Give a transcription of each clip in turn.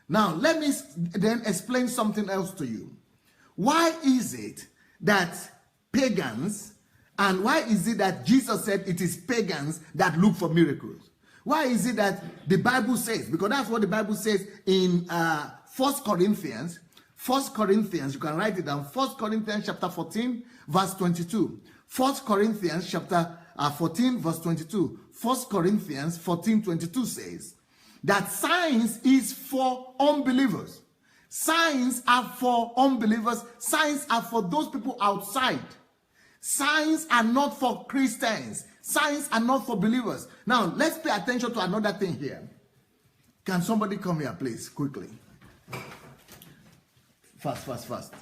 Now, let me then explain something else to you. Why is it that pagans, and why is it that Jesus said it is pagans that look for miracles? Why is it that the Bible says, because that's what the Bible says in 1 Corinthians, you can write it down, 1 Corinthians chapter 14, verse 22. 1 Corinthians chapter 14, verse 22. 1 Corinthians 14, 22 says that signs is for unbelievers. Signs are for unbelievers. Signs are for those people outside. Signs are not for Christians. Signs are not for believers. Now, let's pay attention to another thing here. Can somebody come here, please, quickly? Fast.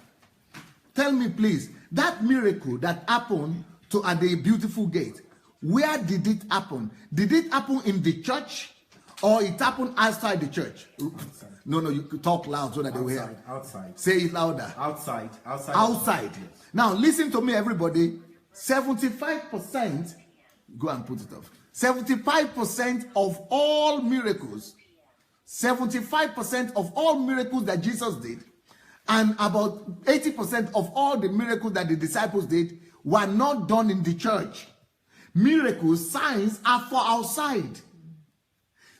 Tell me, please, that miracle that happened at the beautiful gate, where did it happen? Did it happen in the church, or it happened outside the church? Outside. No, you could talk loud so that they will hear. Outside. Say it louder. Outside. Outside. Now, listen to me, everybody. 75%, go and put it off. 75% of all miracles, 75% of all miracles that Jesus did, and about 80% of all the miracles that the disciples did were not done in the church. Miracles, signs are for outside.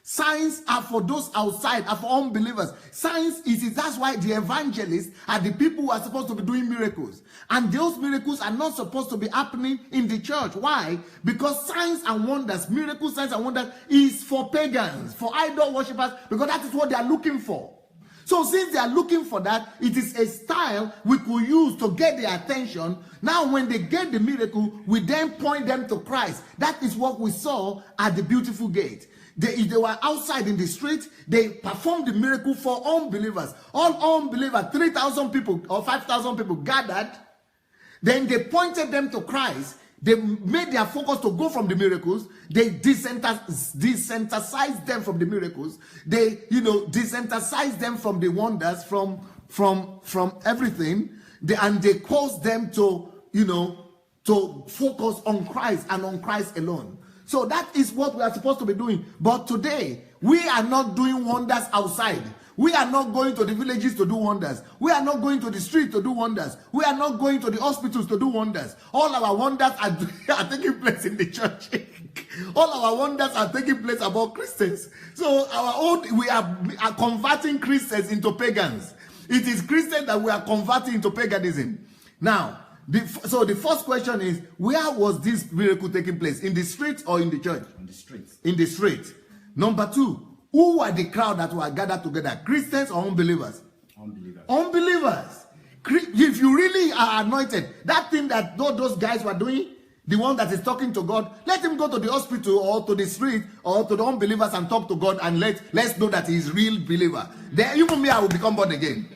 Signs are for those outside, are for unbelievers. Signs that's why the evangelists are the people who are supposed to be doing miracles. And those miracles are not supposed to be happening in the church. Why? Because signs and wonders, miracles, signs and wonders is for pagans, for idol worshippers, because that is what they are looking for. So since they are looking for that, it is a style we could use to get their attention. Now when they get the miracle, we then point them to Christ. That is what we saw at the beautiful gate. If they were outside in the street, they performed the miracle for unbelievers. All unbelievers, 3,000 people or 5,000 people gathered. Then they pointed them to Christ. They made their focus to go from the miracles. They desensitized them from the miracles. They, desensitized them from the wonders, from everything. And they caused them to focus on Christ and on Christ alone. So that is what we are supposed to be doing. But today, we are not doing wonders outside. We are not going to the villages to do wonders. We are not going to the street to do wonders. We are not going to the hospitals to do wonders. All our wonders are taking place in the church. All our wonders are taking place about Christians. So we are converting Christians into pagans. It is Christians that we are converting into paganism. Now, so the first question is, where was this miracle taking place? In the street or in the church? In the street. In the street. Number two, who were the crowd that were gathered together? Christians or unbelievers? Unbelievers. Unbelievers. If you really are anointed, that thing that those guys were doing, the one that is talking to God, let him go to the hospital or to the street or to the unbelievers and talk to God, and let's know that he is real believer. Then even me, I will become born again.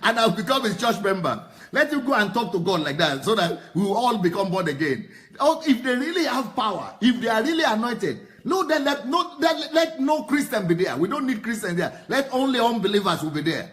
And I'll become his church member. Let him go and talk to God like that, so that we will all become born again. If they really have power, if they are really anointed, let no Christian be there. We don't need Christians there. Let only unbelievers will be there.